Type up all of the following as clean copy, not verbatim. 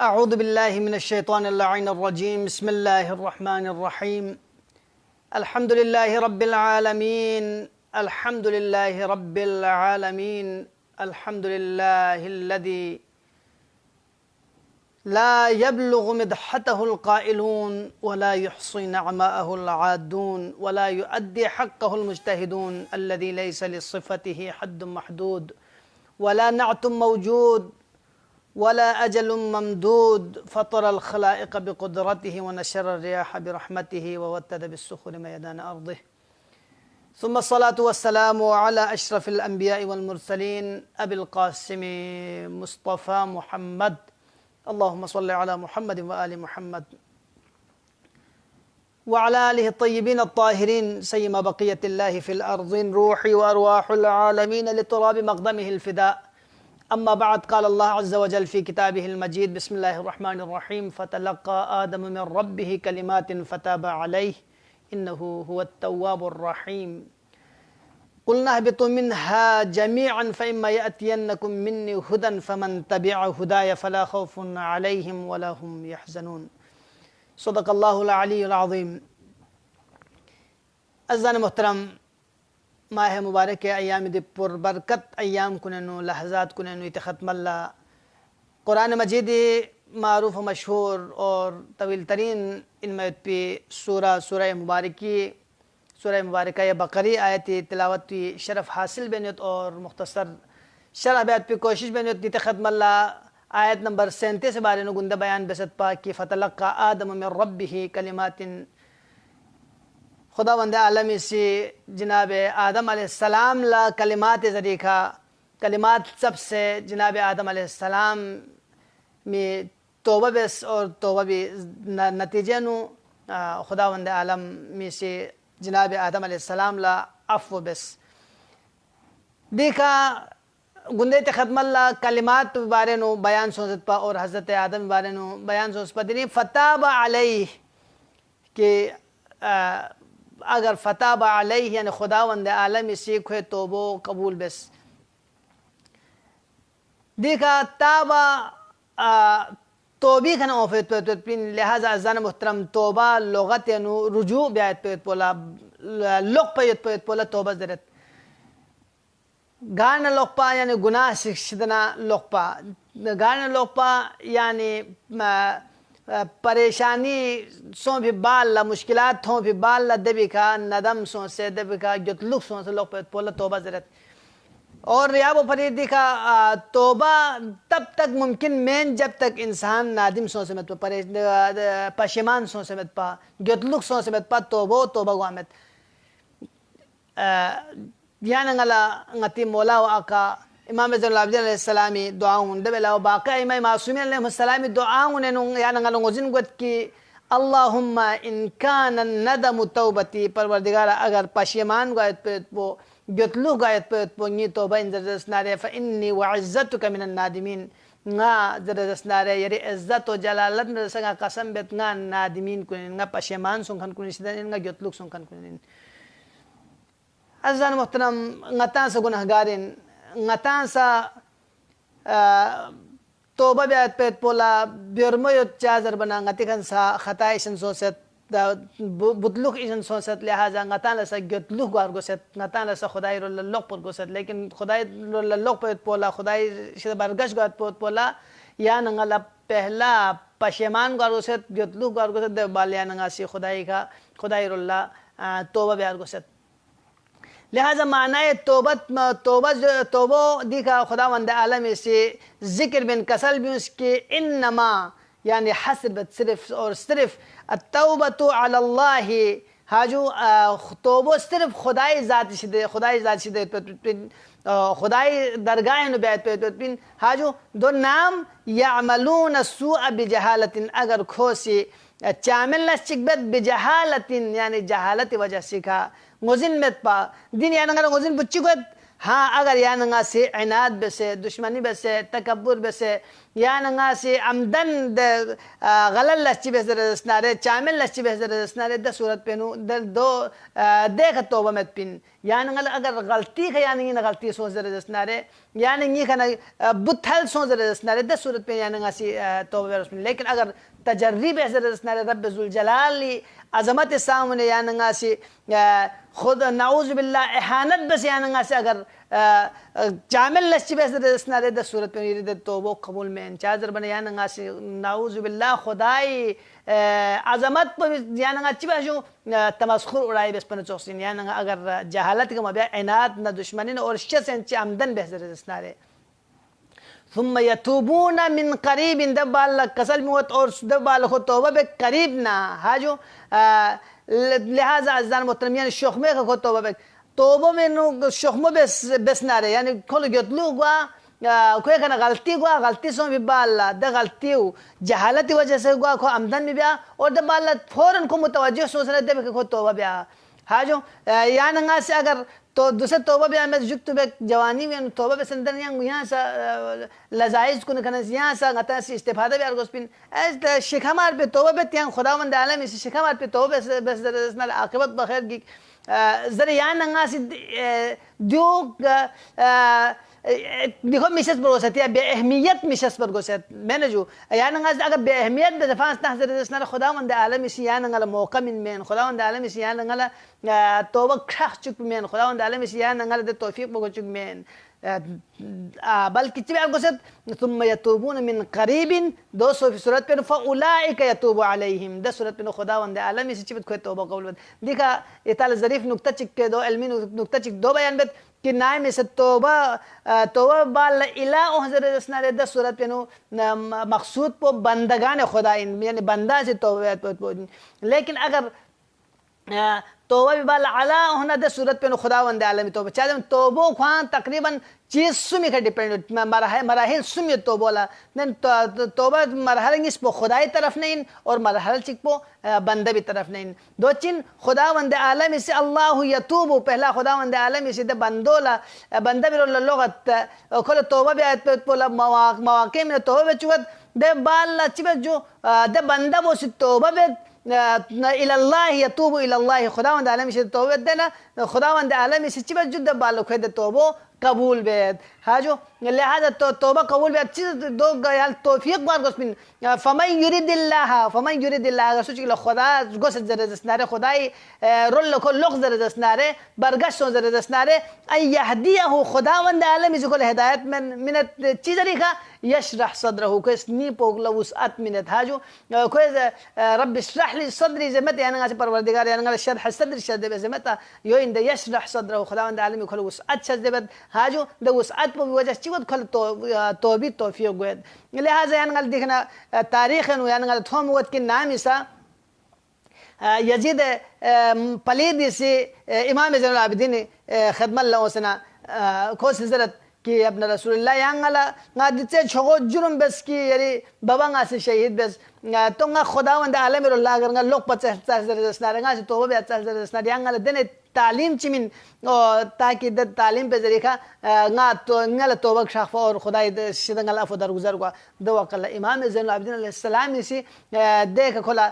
أعوذ بالله من الشيطان اللعين الرجيم. بسم الله الرحمن الرحيم. الحمد لله رب العالمين. الحمد لله رب العالمين. الحمد لله الذي لا يبلغ مدحته القائلون ولا يحصي نعماءه العادون ولا يؤدي حقه المجتهدون الذي ليس لصفته حد محدود ولا نعت موجود ولا أجل ممدود فطر الخلائق بقدرته ونشر الرياح برحمته ووتد بالسخر ميدان أرضه ثم الصلاة والسلام على أشرف الأنبياء والمرسلين أبي القاسم مصطفى محمد اللهم صل على محمد وآل محمد وعلى آله الطيبين الطاهرين سيما بقية الله في الأرض روحي وأرواح العالمين لتراب مقدمه الفداء. أما بعد، قال الله عز وجل في كتابه المجيد: بسم الله الرحمن الرحيم. فتلقى آدم من ربه كلمات فتاب عليه إنه هو التواب الرحيم. قلنا اهبطوا منها جميعا فإما يأتينكم مني هدى فمن تبع هداي فلا خوف عليهم ولا هم يحزنون. صدق الله العلي العظيم. अज़ान मोहतरम, माह मुबारक अयाम दिपुर बरकत अयाम कुननु लहज़ात कुननु इतख़तमल्ला कुरान मजीद मारूफ मशहूर और तवील तरीन इनमें पे सूरह मुबारक या बकरी आयती तिलावत की शरफ हासिल बेनियत और मुख्तसर शरह बैत पे कोशिश बेनियत इतख़तमल्ला आयत नंबर 37 बारे नु गुंदा बयान बेसत पा कि फ़तलक़्क़ा आदम मिन रब्बिही कलिमातिन, खुदावंद आलमी से जनाब आदम अलैहिस्सलाम ला कलिमात ज़रीक़ा कलिमात सबसे जनाब आदम अलैहिस्सलाम में तौबा बेस और तौबा भी नतीजे नु खुदावंद आलम में से जनाब आदम अलैहिस्सलाम ला अफ़्व बेस देखा गुंदे तख़तमल्ला कलिमात बारे नु बयान सोचत पा और हज़रत आदम बारे नु बयान सोच पा दिनी फ़ताब अलैहि के अगर फ़ताब अलैहि यानी खुदावंद आलमी सीख है तोबो कबूल बेस देखा ताबा तोबी खन ऑफिस पे पिन लिहाजा अज़ान मुहतरम तोबा लुगत यानी रुजू ब्यायत पे पोला लोक पे पोला तोबा ज़रत गान लोकपा यानी गुनाह शिक्षितना लोकपा गान लोकपा यानी परेशानी सो भी बाल ला मुश्किलात हो भी बाल ला देवी का नदम सो से देवी का जुतलुक सो से लोग पोला तौबा ज़रत और रियाब फरीदी का तौबा तब तक मुमकिन मेन जब तक इंसान नादिम सो से मत पशेमान सो से मत पा जुतलुक सो से मत पा तौबा गुआमत यानी गला ngati मोला वाका इमाम ज़ैनुल अलैहिस्सलामी दुआऊं दबेला बाका इमाम मासूमी अलैहिस्सलामी दुआऊं ने यानी गला गोजिन गुत की अल्लाहुम्मा इन कान नदमु तौबती परवरदिगारा अगर पशेमान गायत पे वो जुतलु गायत पे वो नी तौबा इन जरस नारे फ़इन्नी वइज़्ज़तुका मिनन नादिमीन ना जरस नारे यारे इज़्ज़त और जलालत ने संगा कसम बेत ना नादिमीन कुनिन ना पशेमान सुंखन कुनिन सिदन ना जुतलुक सुंखन कुनिन अज़ान मोहतरम ngatan sa गुनहगारिन ngatan sa तौबा ब्यात पे पोला बिरमयो चाजर बना ngati kan sa खता इशन सोसत बुतलुक इशन सोसत लिहाजा ngatan ला सा गतलुक गार गोसत ngatan ला सा खुदाई रोल लोक पर गोसत लेकिन खुदाई रोल लोक पे पोला खुदाई से बरगश गात पोला या नंगला पहला पशेमान गार गोसत गतलुक गार गोसत दे बालिया नंगा सी खुदाई का खुदाई रोल तौबा ब्यात गोसत लिहाजा माना है तोबो दिखा खुदावंद आलमी से जिक्र बिन कसल भी उसके इन्नमा यानी हसरत सिर्फ और सिर्फ तौबतु अलल्लाहि हाजू तोबो सिर्फ खुदाई ज़ात शिदे खुदाई दरगाह नु बैत पे हाजू दो नाम यामलून सूअ बिजहालतिन अगर खोसी चामिल नशिकबत बिजहालतिन यानी जहालत वजह सीखा गोजिन में पा दिन यानी अगर गोजिन बुच्ची को हाँ अगर यानी से इनाद बेसे दुश्मनी बेसे तकब्बुर बेसे या नंगासी आमदन गलल लच्ची बेहतर दसनारे चामिल लच्ची बेहतर दसनारे द सूरत पेनु दो देख तोबा में पिन या नंगल अगर गलती है या नहीं गलती सोच रहे दसनारे या नहीं खाना बुथल सोच रहे दसनारे द सूरत पे या नंगासी तोबा में लेकिन अगर तजर्री बेहतर दसनारे रब जुल जलाली अजमत सामने या नंगासी खुद नाउज़ बिल्ला एहानत बस या नंगासी अगर चामिल लच्ची बेहतर दसनारे द सूरत पे ये तोबो कबूल में चादर बने या नंगासी नाउज़ बिल्ला खुदाई अजमत पर या नंगाची बाजू तमस्खुर उड़ाई बस पर चौकसीन या नंगा अगर जहालत का मबिया इनात न दुश्मनी न और शर से आमदन बेहतर दसनारे ثم يتوبون من قريب دبال कसल मोत और दबाल हो तौबा बे करीब ना हाजो लिहाजा अज़ान मोहतरमियान शोखमे का हो तौबा बे तौबा में नो शोखमो बस ना रे यानी खोल गतलू गुआ कोई कना गलती सो भी बाला द गलती जहालत की वजह से गुआ को आमदन में बिया और दबाल फौरन को मुतवज्जो सोच रहे थे को तौबा बिया हाजो या नंगा से अगर तो दूसरे तौबा भी में जुक्त बे जवानी में तौबा बे संदर यहाँ सा लजाइज को नखना यहाँ सा गता से इस्तेफादा भी अर्गोस पिन ऐसे शिखामार पे तौबा बे त्यां खुदावंद आलम इस शिखामार पे तौबा बस दरअसल आक़िबत बखैर की ज़रा यहाँ नंगा से दो देखो मिशस पर गोसत या बेअहमियत मिशस पर गोसत मैंने जो या नंगा अगर बेअहमियत बदफांस तहज़र दरअसल खुदावंद आलम इस यहाँ नंगा मौका में खुदावंद आलम इस यहाँ नंगा तौबा खख चुक में खुदावंद आलम इस यहाँ नंगा दे तौफीक बगो चुक में बल्कि चिब गोसत तुम यतूबून मिन करीबिन 200 की सूरत पे फ़उलाइका यतूबु अलैहिम 10 सूरत पे खुदावंद आलम इस चिब को तौबा कबूल देखा इताल ज़रीफ नुक्ता चिक के दो इल्मी नुक्ता चिक दो बयान बत कि नाम इस तौबा बाल इला हज़रत रसना 10 सूरत पे मकसूद पो बंदगान खुदा यानी बंदा से तौबा लेकिन अगर तौबा भी बाल अला होना 10 सूरत पे खुदावंद आलम तौबा चाहे तौबो खान तकरीबन चीज़ सुमी का डिपेंड मराहिल सुमी तौबोला नन तौबा मरहल इस पो खुदाई तरफ नहीं और मरहल चिक पो बंदा भी तरफ नहीं दो चिन खुदावंद आलम इसे अल्लाह यतूबु पहला खुदावंद आलम इसे द बंदोला बंदा भी लगत खोल तौबा भी आयत पे पोला मवाक़े में तौबा भी चुवत दे बाल चिबे जो द बंदा वो से तौबा भी इल्लाह यतूबु इल्लाह खुदावंद आलम इसे तौबा देना खुदावंद आलम इसे चिबे जुद्द बाल खुद तौबो कबूल बेद हाजो लिहाजा तो तौबा कबूल बेद चीज़ दो यार तौफीक बार गोस्पिन फमन युरिदिल्लाह अगर सोच के खुदा गोस जरे दसनारे खुदाई रोल को लोग जरे दसनारे बरगश सो जरे दसनारे अय यहदियहु खुदावंद आलम इस को हिदायत में मिनत चीज़ रिखा यशरह सदरहु को इसनी पोगला वसअत मिनत हाजो कोई रब इशरह ली सदरी ज़मत यानी गासे परवरदिगार यानी गासे शरह सदर शदे ज़मत यो इंद यशरह सदरहु खुदावंद आलम को वसअत शदे हाजो द वसअत पर वजह चिवत खल तो भी तौफीक गोयद लिहाजा यानी गाल देखना तारीख़ है यानी गाल थोम वक्त के नाम इसा यजीद पलीद से इमाम ज़ैनुल आबिदीन खदमत लवसना खोस हज़रत कि अपना रसूलुल्लाह यांगला गादिचे छोगो जुर्म बस की यारी बबांगा से शहीद बस तो गा खुदावंद आलम रुल्लाह अगर गा लोग 50,000 दसनारे से तौबा भी 50,000 दसनारे यांगला देने तालीम चिमिन ताकि द तालीम पे जरिका गा तो ngala तौबा शाफ़ और खुदा शिदंगल अफदर गुजर को दुआ कल इमाम ज़ैनुल आबिदीन अलैहिस्सलाम इसी देख खोला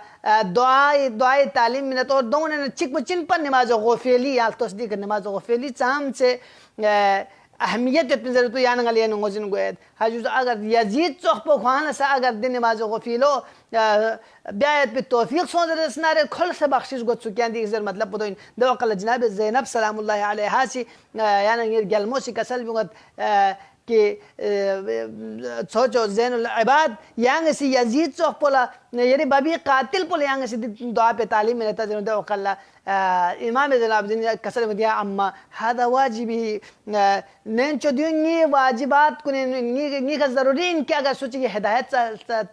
दुआई तालीम में तो दोनों ने चिक चिन पर नमाज गफेली या तस्दीक नमाज गफेली चाम से अहमियत इतनी ज़रूरत तो यान गलियान गोजिन गोयद हाजुज अगर यजीद चौक पर खाना सा अगर दिन नमाज गफीलो ब्यायत पे तौफीक सोच रहे सनारे खुल से बख्शिश गो चुकियां दी इधर मतलब पता इन दो कल जनाब ज़ैनब सलामुल्लाह अलैहा सी यान ये गलमो सी कसल भी कि सोचो ज़ैनुल इबाद यांग से यजीद चौक पोला यानी बाबी कातिल पोला यांग से दुआ पे तालीम में रहता जरूर दो कल इमाम ज़ैनुल आबिदीन कसर में दिया अम्मा हादा वाजिबी नैन चौधरी वाजिबात को नी का ज़रूरी इनके अगर सोचिए हिदायत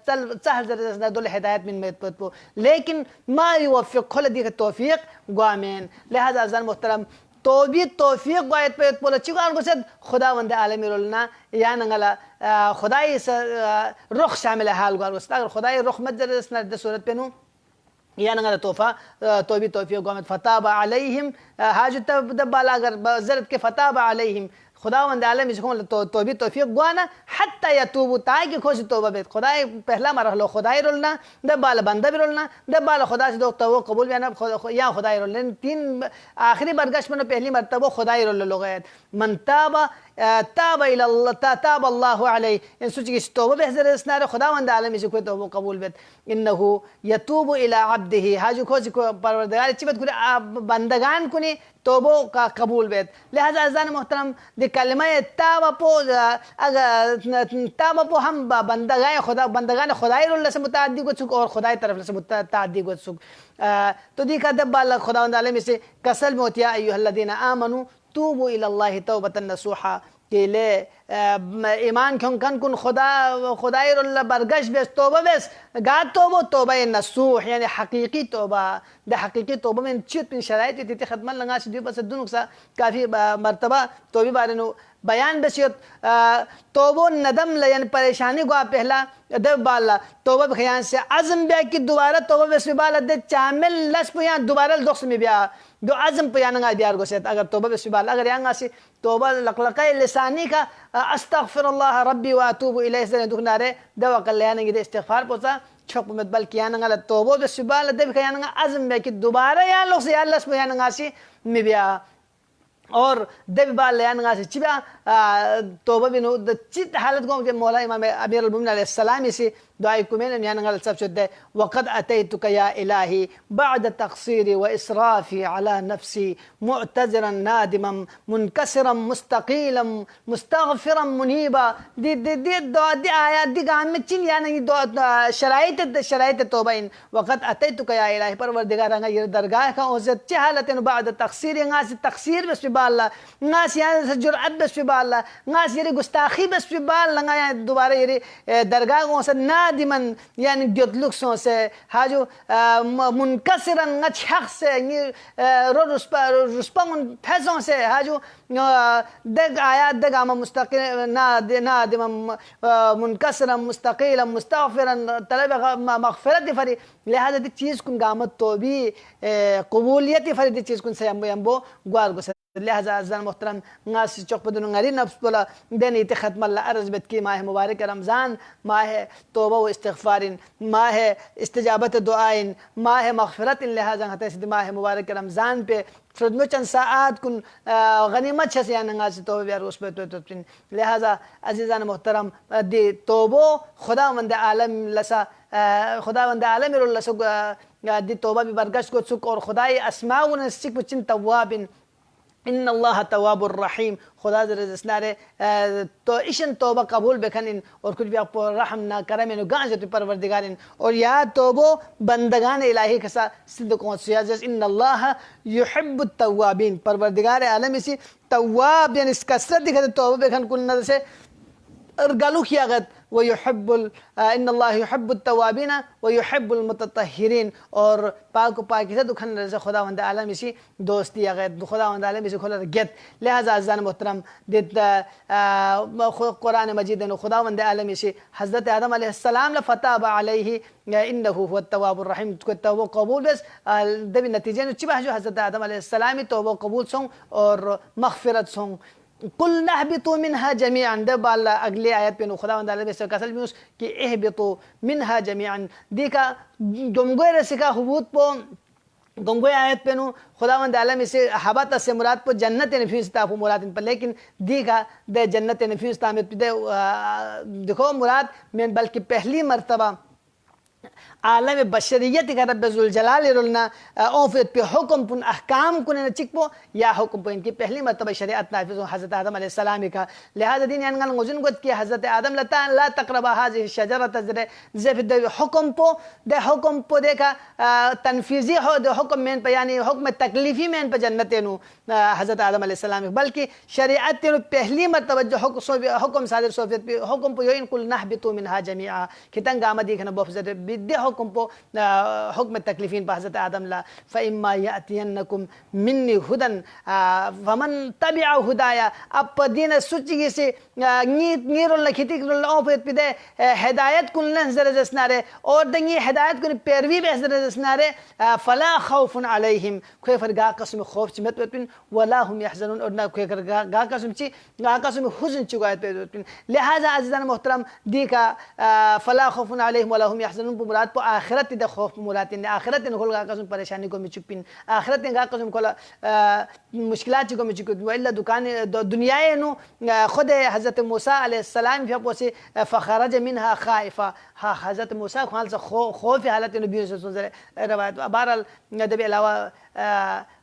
चल जरा दो हिदायत में पो लेकिन मा युवफ़िक़ खुल दी तौफीक गुआमेन लिहाजा अज़ान मोहतरम तो भी तौफीक गायत पे बोला चिगान को सद खुदावंद आलम रोलना या नंगला खुदाई रुख शामिल हाल गार अगर खुदाई रुख मत जरा द सूरत पे नु या नंगला तोहफा तो भी तौफीक गामत फताबा अलैहिम हाज तब दबाला अगर जरत के फताबा अलैहिम खुदावंद आलम इसको तो भी तौफीक गुआना हत्ता यतूबु ताकि खोज तौबा बेत खुदाई पहला मरहलो खुदाई रोलना दब बाल बंदा भी रोलना दब बाल खुदा से दो तो कबूल भी ना या खुदाई रोल तीन आखिरी बरगश में पहली मरतबा खुदाई रोल लोग मन ताबा ताब अल्लाह अलैहि इन सोच की तौबा बेहतर इसनार खुदावंद आलम इसको तौबा कबूल बेत इन्नहु यतूबु इला अब्दिही हाजु खोज को परवरदिगार चिबत कुल बंदगान कुनी तौबो का कबूल बेत लिहाजा अज़ान मोहतरम दे कलमा ताबा पो अगर ताबा पो हम बंदगान खुदाई रोल से मुताद्दी को चुक और खुदाई तरफ से मुताद्दी को चुक तो दी का दब्बा खुदावंद आलम से कसल में होतिया अय्युहल्लज़ीना आमनू तूबू इलल्लाहि तौबतन नसूहा के ले ईमान क्यों कन कुन खुदाई रोल बरगश बेस तौबा बेस गा तौबा नसूह यानी हकीकी तौबा द हकीकी तौबा में चित पिन शराइत ती खत्म लंगा से बस दुनुक सा काफ़ी मरतबा तौबी बारे नो बयान बसियत तौबो नदम लयन परेशानी को पहला दब बाला तौबा खयान से अज़म ब्या की दोबारा तौबा बेस बाला दे चामिल लस पुया दोबारा दोस्त में ब्या दो अज़म पुयानगा बियार गोसेत अगर तौबा बेस बाला अगर यांगा से तौबा लकलका लिसानी का अस्तगफिरुल्लाह रब्बी व अतूबु इलैहि से दुखनारे दवा कल्याण के इस्तिगफार पोसा छप में बल कियानगा ल तौबा बेस बाला दब खयानगा अज़म ब्या की दोबारा या लोग से या लस पुयानगा से में ब्या और दब बाल यानगा से चिबा तौबा बिनो द चित हालत को के मौला इमाम अमीर अल-मुमिनीन अलैहि सलाम से दुआ कुमेन यानगा सब शुद्ध वक़द अतैतुक या इलाही बाद तक़सीरी व इसराफी अला नफ्सी मुअतज़िरन नादिमम मुनकसिरम मुस्तक़ीलम मुस्तग़फिरम मुनीबा दी दी दी दुआ दी आयत दी गाम में चिन यानी शराइत तौबा इन वक़द अतैतुक या इलाही परवरदिगार ये दरगाह का उज़त च हालत बाद तक़सीरी तक़सीर बस बाला नास यानी जुरअत बस बाला नास ये गुस्ताखी बस बाल लंगा दोबारा ये दरगाह को से नादिमन यानी गदलुक से हाजो मुनकसिरन नच हक से रो रुस्पंग फैसों से हाजो दग आया दग आमा मुस्तक़िल नादिमन मुनकसिरन मुस्तक़ीलन मुस्तग़फिरन तलब मग़फ़िरत फरी लिहाजा दी चीज़ कुन गामत तो भी कबूलियत फरी दी चीज़ कुन से यम्बो ग्वार गुस लिहाजा अज़ान मोहतरम नास चौक पर दुनु ngari नफ्स बोला देनी ते खत्म अल्लाह अर्ज़ बेत की माह मुबारक रमज़ान माह तौबा व इस्तिग़फ़ारिन माह इस्तिजाबत दुआइन माह मग़फ़िरत लिहाजा हते सिद माह मुबारक रमज़ान पे फ्रदमो चंद साआत कुन गनीमत से यानी नास तौबा बियार उस पे तो लिहाजा अज़ीज़ान मोहतरम दे तौबो खुदावंद आलम लसा खुदावंद आलम लसा दे तौबा भी बरगश को चुक और खुदाई अस्मा व सिक चिन तवाबिन इन अल्लाह तवाबुर रहीम खुदा जरसनारे तो इशन तौबा कबूल बेखनिन और कुछ भी आप रहम ना करम नो गांज तो परवरदिगारिन और या तौबो बंदगान इलाही के साथ सिद्ध को सियाजस इन अल्लाह युहिब्बुत तवाबिन परवरदिगार आलम इसी तवाब यानी इस कसरत दिखाते तौबा बेखन कुल नजर से और गालू किया गत वो युहिब्बुल इन्नल्लाह युहिब्बुत तवाबीन व युहिब्बुल मुतत्तहिरीन और पाक पाकिज़ा दुखन से खुदावंद आलम इसी दोस्ती अगर खुदावंद आलम इसी खुला गेत लिहाजा अज़ान मोहतरम दित कुरान मजीद ने खुदावंद आलम इसी हज़रत आदम अलैहिस्सलाम ल फताबा अलैहि इन्नहु हुवत तवाबुर रहीम को तौबा कबूल बस दबी नतीजे न चिबा जो हज़रत आदम अलैहिस्सलाम तौबा कबूल सों और मग़फ़िरत सों कुल नहबितु मिनहा जमीअन दबाला अगले आयत पे नो खुदावंद आलम से कसल भी कि एहबितु मिनहा जमीअन दिका गमगोय रसिका हुबूत पो गमगोय आयत पे नो खुदावंद आलम से हबत से मुराद पो जन्नत नफीस ता मुराद पर लेकिन दिका दे जन्नत नफीस ता में देखो मुराद में बल्कि पहली मर्तबा आलम बशरियत का रब ज़ुल जलाल रोलना औफियत पे हुक्म पुन अहकाम कुन चिकपो या हुक्म पे इनकी पहली मर्तबा शरीयत नाफिज हज़रत आदम अलैहिस्सलाम का लिहाजा दिन यानगन गुजन गुद कि हज़रत आदम लता ला तक़रबा हाज़िहि शजरत ज़िफ़ दे हुक्म पो देखा तनफीज़ी हो दे हुक्म में पे यानी हुक्म तकलीफ़ी में पे जन्नत नु हज़रत आदम अलैहिस्सलाम बल्कि शरीयत नु पहली मर्तबा जो हुक्म सादिर सोफियत पे हुक्म पे इन कुल नहबितु मिनहा जमीआ कितन गामा दिखना बफज़र दे हुक्म पो हुक्म तकलीफीन पर हज़रत आदम ला फ़इम्मा यातियन्नकुम मिन्नी हुदन वमन तबिअ हुदाया अब दिन सुचिगी से नीरोल लखितिक रोल ओपे पिदे हिदायत कुन जरजसनारे और दंगी हिदायत कुन पैरवी बे जरजसनारे फला खौफुन अलैहिम कोई फरगा कसम खौफ चिमत पिन वला हुम यहज़नुन और ना कोई गा कसम ची गा कसम हुज़न चुगायत पिन लिहाजा अज़ीज़ान मोहतरम दी का फला खौफुन अलैहिम वला हुम यहज़नुन मुराद पो आखिरत दे खौफ मुराद ने आखिरत ने खोल गा कसम परेशानी को मिचुपिन आखिरत ने गा कसम खोला मुश्किलात को मिचुक वल्ला दुकान दुनिया नु खुद हज़रत मूसा अलैहिस्सलाम भी पोसे फ़खरज मिनहा खाइफा हा हज़रत मूसा खाल से खौफ हालत नबी से सुनरे रवायत बहरहाल नबी अलावा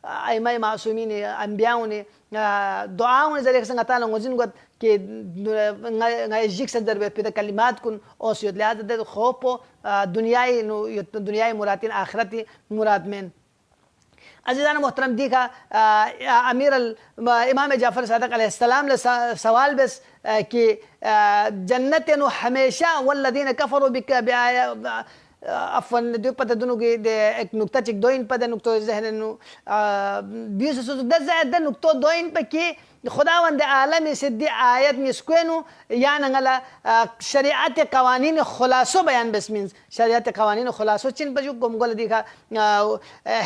अइमा मासूमीन अंबियाओं ने दुआओं ने जरिए संग ताला वजन को कि ngai jik sadar bet pida kalimat kun osiyot lihat de khopo दुनियाई नु दुनियाई मुरातिन आखिरती मुराद में अज़ीज़ान मोहतरम देखा अमीर इमाम जाफ़र सादिक़ अलैहिस्सलाम ने सवाल बस कि जन्नत नु हमेशा वल्लदीन कफ़रू बिक अफ़न दो पता दोनों के एक नुक्ता चिक दो इन पता नुक्तो ज़हन नु बीस सौ दस ज़ायद नुक्तो दो इन पे कि खुदावंद आलम से दी आयत में स्क्वेनु या नंगला शरीयत कवानीन खुलासो बयान बस मीन्स शरीयत कवानीन खुलासो चिन पर जो गुमगोल दिखा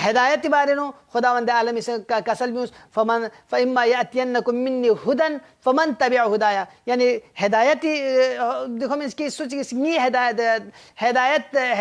हिदायत बारे नो खुदावंद आलम से कसल भी फमन फ़इम्मा यातियन्नकुम मिन्नी हुदन फमन तबिअ हुदाया यानी हिदायत देखो मीन्स की सोच की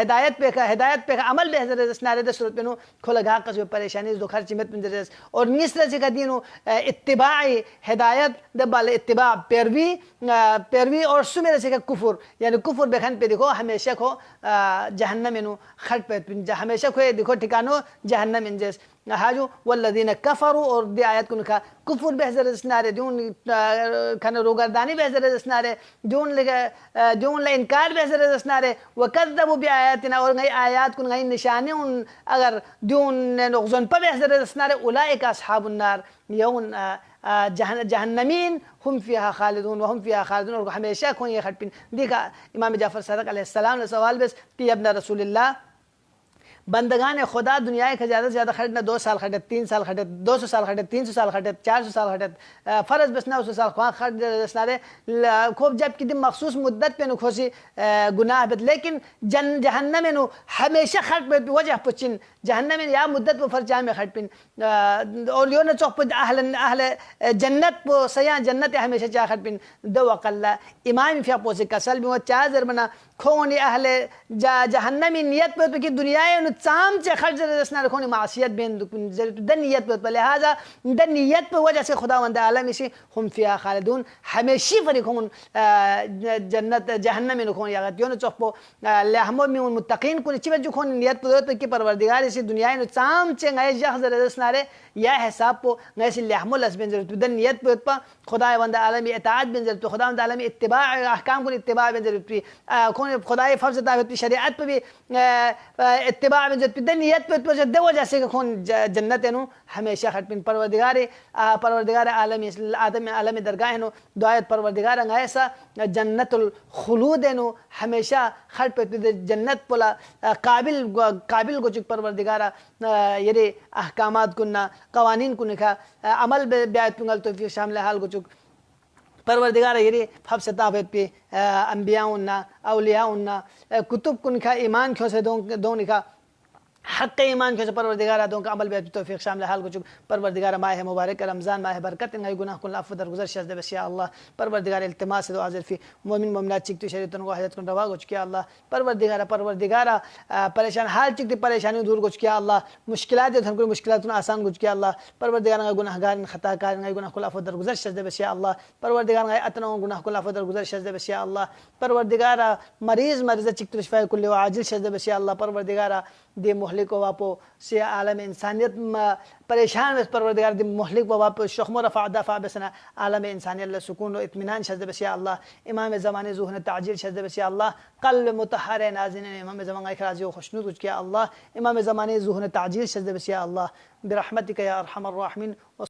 हिदायत पे अमल पे हज़रत नारे द सूरत पे नो खोला गा कस परेशानी जो खर्च में पंजरस और मिस्र से का दीनो इत्तिबाई हिदायत दबाल इत्तिबा पैरवी और सुमेर से का कुफर यानी कुफर बेखन पे देखो हमेशा को जहन्नम में नो खट पे हमेशा को देखो ठिकानो जहन्नम में जैस हाजू वल्लदीन कफरू और दी आयत कुन का कुफर बेहजर स्नारे जोन खाना रोगरदानी बेहजर स्नारे जोन ले इनकार बेहजर स्नारे वकद्दबु बि आयातिना और नई आयत कुन नई निशानी उन अगर जोन ने नुकसान पर बेहजर स्नारे उलाइक अस्हाबुन नार यौन जहन्नमीन हम फिहा खालिदून वहम फिहा खालिदून और हमेशा कोई ये खटपिन देखा इमाम जाफ़र सादिक़ अलैहिस्सलाम ने सवाल बस कि अब्ना रसूलुल्लाह बंदगान खुदा दुनिया के ज़्यादा से ज़्यादा खरीदना 2 साल खरीद 3 साल खरीद 200 साल खरीद 300 साल खरीद 400 साल खरीद फ़र्ज बस ना 100 साल खुआ खरीद सारे खूब जब कि दिन मखसूस मुद्दत पे नुखोसी गुनाह बद लेकिन जहन्नम में नु हमेशा खर्च पे वजह पुचिन जहन्नम में या मुद्दत पर फर्जा में खर्च पिन और यो न चौक पर अहले जन्नत पो सया जन्नत हमेशा चाह खर्च पिन दो वक़ल्ला इमाम फिया पोसे कसल भी वो चार बना खोनी अहले जहन्नम नियत पे तो कि दुनिया में चाम चे खर्च रसना रखोनी मासियत बेन दन नियत पे लिहाजा दन नियत पे वजह से खुदावंद आलम इसी हम फिया खालिदून हमेशा फरिकोन जन्नत जहन्नम में खोनी यागत यो न चौक पो लहमो में उन मुत्तकीन को निची जो खोनी नियत पे कि परवरदिगार इसी दुनिया में चाम चे नए जख्स रसना रे या हिसाब पो नए से लहमो लस बेन जरूरत दन नियत पे खुदावंद आलम इताअत बेन जरूरत खुदावंद आलम इत्तिबा अहकाम को इत्तिबा बेन जरूरत खुदाई फर्ज ताबत शरीयत पे भी इत्तिबा में जब नियत पे दे वजह से कौन जन्नत है नु हमेशा खटपिन परवरदिगार आलम दरगाह है नु दुआत परवरदिगार ऐसा जन्नतुल खुलूद है नु हमेशा खट पे जन्नत पोला काबिल को चुक परवरदिगार ये अहकामात कुन्ना कवानीन कुनिका अमल ब्यात पुंगल तो फिर शामिल हाल को चुक परवरदिगार ये फब सताबत पे अंबियाउन्ना औलियाउन्ना कुतुब कुनका ईमान क्यों से दों निका हक़ ईमान के परवरदिगार आदों का अमल बेहद तौफीक शामिल हाल को चुक परवरदिगार माह मुबारक रमज़ान माह बरकत नई गुनाह कुल अफ़ दरगुज़र शज़द बस या अल्लाह परवरदिगार इल्तिमास दो हाज़िर फ़ी मोमिन मोमिनात चिकती शरीतन को हजरत कुन रवा को चुकिया अल्लाह परवरदिगार परेशान हाल चिकती परेशानी दूर को चुकिया अल्लाह मुश्किलात जो थन मुश्किलात आसान को चुकिया अल्लाह परवरदिगार गुनाहगार खताकार नई गुनाह कुल अफ़ दरगुज़र शज़द बस या अल्लाह परवरदिगार अतना गुनाह कुल अफ़ दरगुज़र शज़द बस या अल्लाह परवरदिगार मरीज़ चिकती शिफा कुल आजिल शज़द बस या अल्लाह परवरदिगार दे मोहलिक वापो से आलम इंसानियत परेशान बस परवरदिगार दे मोहलिक वापो शख्म रफ़ा दफ़ा बसना आलम इंसानियत सुकून व इत्मीनान शज़द बस या अल्लाह इमाम ज़माने ज़ुहन ताजील शज़द बस या अल्लाह क़ल्ब मुतहर नाज़िन इमाम ज़माने खराजी व खुशनूद कुछ किया अल्लाह इमाम ज़माने ज़ुहन ताजील शज़द बस या अल्लाह बिरहमतिक या अरहमर राहिमीन।